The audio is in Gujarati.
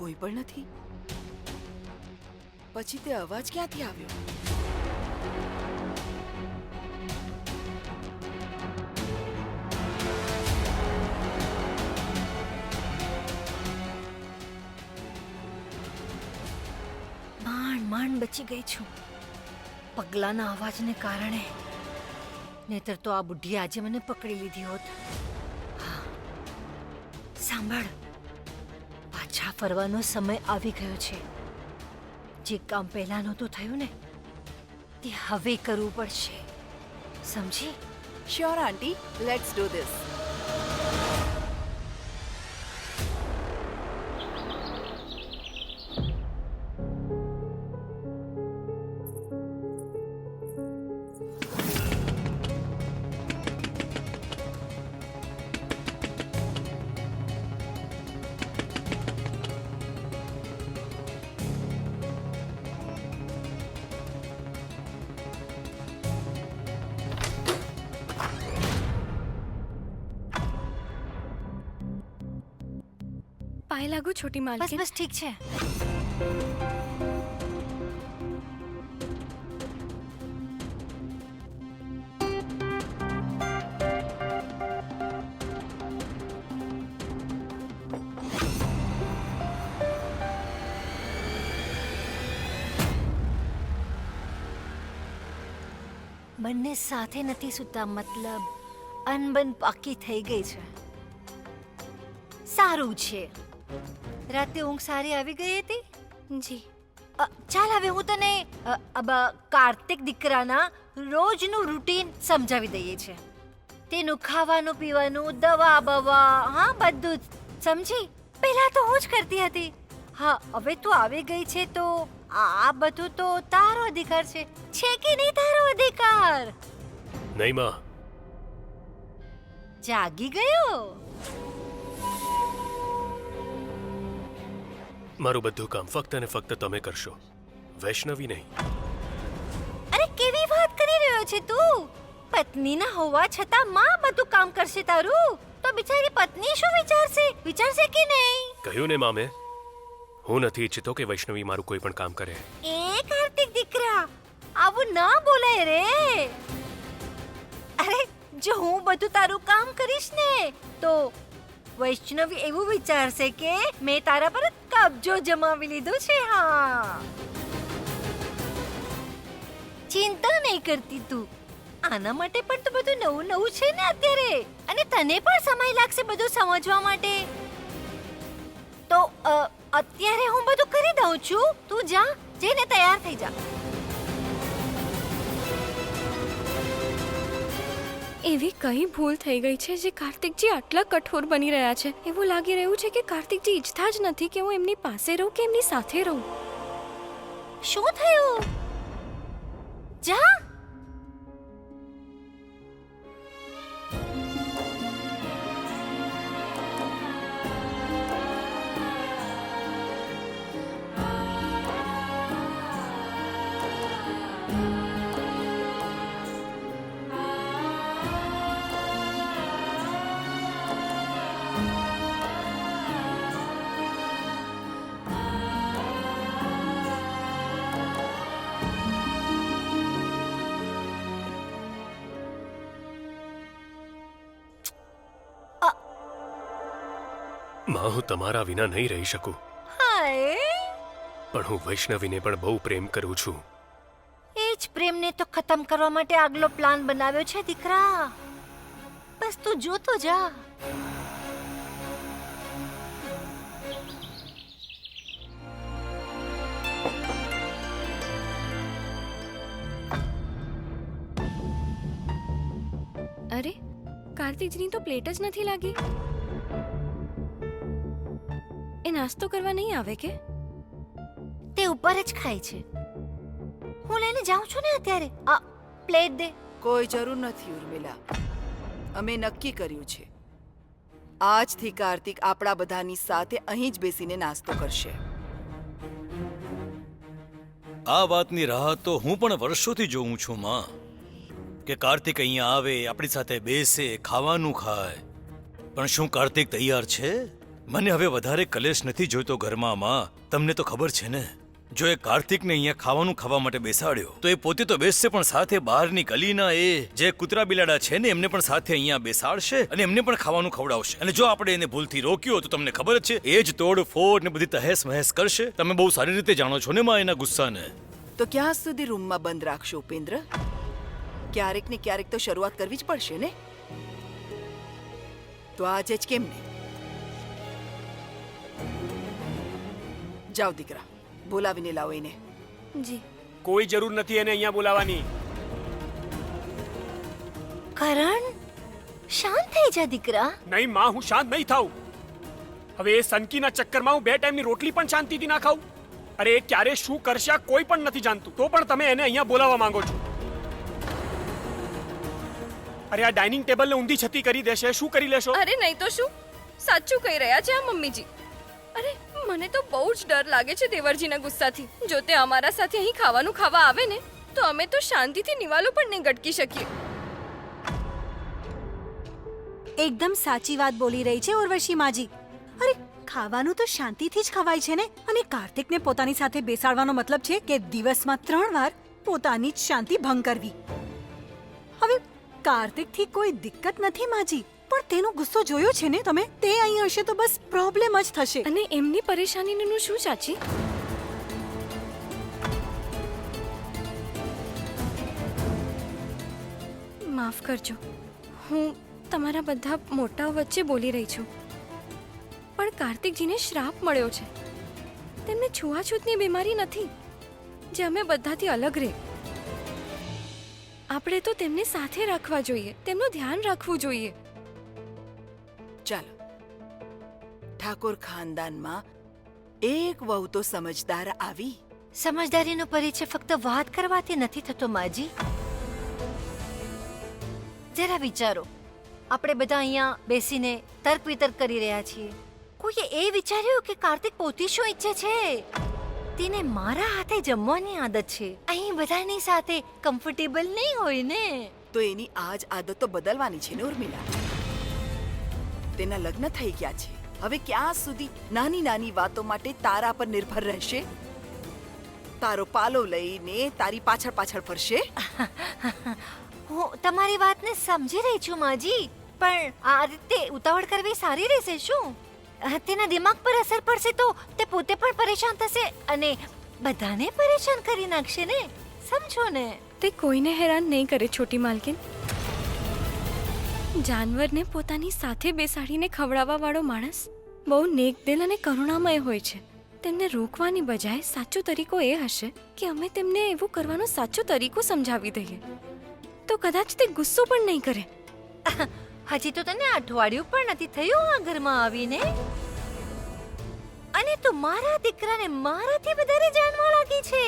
કોઈ પણ નથી. પછી તે અવાજ ક્યાંથી આવ્યો? માંડ બચી ગઈ છું પગલાના અવાજને કારણે. નહીતર તો આ બુઢી આજે મને પકડી લીધી હોત. હા, સાંભળ, પાછા ફરવાનો સમય આવી ગયો છે. જે કામ પહેલા નહોતું થયું ને તે હવે કરવું પડશે, સમજી? Sure aunty, let's do this. પાય લાગુ છોટી બસ માલકીન. બસ ઠીક છે. બંને સાથે નથી સૂતા, મતલબ અનબન પાકી થઈ ગઈ છે. સારું છે. રાતે ઊંઘ સારી આવી ગઈ હતી? જી. ચાલ હવે હું તને કાર્તિક દીકરાના રોજનું રૂટીન સમજાવી દઈએ છે. તેનું ખાવાનું પીવાનું, દવા બવા, હા બધું જ, સમજી? પહેલા તો હું જ કરતી હતી. હા, હવે તું આવી ગઈ છે તો આ બધું તો તારો અધિકાર છે. છે કે નહીં તારો અધિકાર? નહીં માં, જાગી ગયો? મારું બધું કામ ફક્ત ને ફક્ત તમે કરશો, વૈષ્ણવી નહીં. અરે કેવી વાત કરી રહ્યો છે તું? પત્નીના હોવા છતાં માં બધું કામ કરશે તારું? તો બિચારી પત્ની શું વિચારશે? વિચારશે કે નહીં? કહ્યું ને મામે, હું નથી ઈચ્છતો કે વૈષ્ણવી મારું કોઈ પણ કામ કરે. એ કાર્તિક દીકરા, આવું ના બોલાય રે. અરે જો હું બધું તારું કામ કરીશ ને તો વૈષ્ણવી એવું વિચારશે કે મેં તારા પર કબજો જમાવી લીધો છે. હા, ચિંતા નહીં કરતી તું. આના માટે પણ તો બધું નવું નવું છે ને અત્યારે, અને તને પણ સમય લાગશે બધું સમજવા માટે. તો અત્યારે હું બધું કરી દઉં છું. તું જા, જઈને તૈયાર થઈ જા. એવી કઈ ભૂલ થઈ ગઈ છે જે કાર્તિકજી આટલા કઠોર બની રહ્યા છે? એવું લાગી રહ્યું છે કે કાર્તિકજી ઈચ્છતા જ નથી કે હું એમની પાસે રહું કે એમની સાથે રહું. શું થયું? જા. માં, હું તમારા વિના નહીં રહી શકું, હાય, પણ હું વૈષ્ણવીને પણ બહુ પ્રેમ કરું છું. એ જ પ્રેમને તો ખતમ કરવા માટે આગલો પ્લાન બનાવ્યો છે દીકરા. બસ તું જોતો જા. અરે, કાર્તિકજીની તો પ્લેટ જ નથી લાગી. એ નાસ્તો કરવા નહીં આવે કે? તે ઉપર જ ખાય છે. હું લઈને જાઉં છું ને અત્યારે. આ પ્લેટ દે. કોઈ જરૂર નથી ઉર્મિલા. અમે નક્કી કર્યું છે, આજથી કાર્તિક આપણા બધાની સાથે અહીં જ બેસીને નાસ્તો કરશે. આ વાતની રાહ તો હું પણ વર્ષોથી જોઉં છું માં, કે કાર્તિક અહીંયા આવે, આપણી સાથે બેસે, ખાવાનું ખાય. પણ શું કાર્તિક તૈયાર છે? મને હવે વધારે કલેશ નથી જોઈતો ઘરમાં માં. તમને તો ખબર છે ને, જો એ કાર્તિકને અહીંયા ખાવાનું ખાવા માટે બેસાડ્યો તો એ પોતે તો બેસશે, પણ સાથે બહારની ગલીના એ જે કૂતરા બિલાડા છે ને એમને પણ સાથે અહીંયા બેસાડશે અને એમને પણ ખાવાનું ખવડાવશે. અને જો આપણે એને ભૂલથી રોક્યો તો તમને ખબર જ છે એ જ તોડ ફોડ ને બધી તહેસ મહેસ કરશે. તમે બહુ સારી રીતે જાણો છો ને માં એના ગુસ્સાને. તો ક્યાં સુધી રૂમમાં બંધ રાખશો ઉપેન્દ્ર? ક્યારેક ને ક્યારેક તો શરૂઆત કરવી જ પડશે ને. તો આજે જ કેમ નહીં? જાઓ દીકરા, બોલાવીને લાવો એને. જી. કોઈ જરૂર નથી એને અહીંયા બોલાવવાની. કરણ, શાંત થઈ જા દીકરા. નહીં માં, હું શાંત નહીં થાઉં. હવે એ સનકીના ચક્કરમાં હું 2 ટાઈમની રોટલી પણ શાંતિથી ના ખાઉં. અરે એ ક્યારે શું કરશે આ કોઈ પણ નથી જાણતું, તો પણ તમે એને અહીંયા બોલાવવા માંગો છો. અરે આ ડાઇનિંગ ટેબલને ઊંધી છતી કરી દેશે, શું કરી લેશો? અરે નહીં તો શું, સાચું કહી રહ્યા છે આ મમ્મીજી. અરે મને તો બહુ જ ડર લાગે છે દેવરજીના ગુસ્સાથી. જો તે અમારા સાથે અહીં ખાવાનું ખાવા આવે ને તો અમે તો શાંતિથી નિવાલો પણ નહીં ગટકી શકીએ. એકદમ સાચી વાત બોલી રહી છે ઉર્વશી માજી. અરે ખાવાનું તો શાંતિથી જ ખવાય છે ને. અને કાર્તિકને પોતાની સાથે બેસાડવાનો મતલબ છે કે દિવસમાં 3 વાર પોતાની જ શાંતિ ભંગ કરવી. હવે કાર્તિકથી કોઈ દિક્કત નથી માજી, પણ તેનો ગુસ્સો જોયો છે ને તમે? તે અહીં હશે તો બસ પ્રોબ્લેમ જ થશે. અને એમની પરેશાનીનું શું ચાચી? માફ કરજો, હું તમારા બધા મોટાઓ વચ્ચે બોલી રહી છું, પણ કાર્તિકજીને શ્રાપ મળ્યો છે. તેમને છૂઆછૂતની બીમારી નથી જે અમે બધાથી અલગ રહે. આપણે તો તેમને સાથે રાખવા જોઈએ, તેમનું ધ્યાન રાખવું જોઈએ. ચાલો, ઠાકોર ખાનદાનમાં એક વહુ તો સમજદાર આવી. સમજદારીનો પરિચય ફક્ત વાત કરવાથી નથી થતો માજી. જરા વિચારો, આપણે બધા અહીંયા બેસીને તર્ક વિતર્ક કરી રહ્યા છીએ. કોઈએ એ વિચાર્યું કે કાર્તિક પોતે શું ઈચ્છે છે? તેને મારા હાથે જમવાની આદત છે. અહીં બધાની સાથે કમ્ફર્ટેબલ નહીં હોય ને. તો એની આ જ આદત તો બદલવાની છે ને ઉર્મિલા. તેના લગ્ન થઈ ગયા છે, હવે ક્યાં સુધી નાની નાની વાતો માટે તારા પર નિર્ભર રહેશે? તારો પાલો લઈને તારી પાછળ પાછળ ફરશે? હું તમારી વાતને સમજી રહી છું માજી, પણ આ રીતે ઉતાવળ કરવી સારી રહેશે શું? તેના દિમાગ પર અસર પડશે તો તે પોતે પણ પરેશાન થશે અને બધાને પરેશાન કરી નાખશે ને. સમજો ને? તે કોઈને હેરાન નહીં કરે છોટી માલકીન. જાનવરને પોતાની સાથે બેસાડીને ખવડાવવા વાળો માણસ બહુ નેકદિલ અને કરુણામય હોય છે. તેમને રોકવાની બજાય સાચો તરીકો એ હશે કે અમે તેમને એવું કરવાનો સાચો તરીકો સમજાવી દઈએ, તો કદાચ તે ગુસ્સો પણ નહીં કરે. હજી તો તને અઠવાડિયું પણ નથી થયું આ ઘરમાં આવીને, અને તું મારા દીકરાને મારાથી વધારે જાણવા લાગી છે.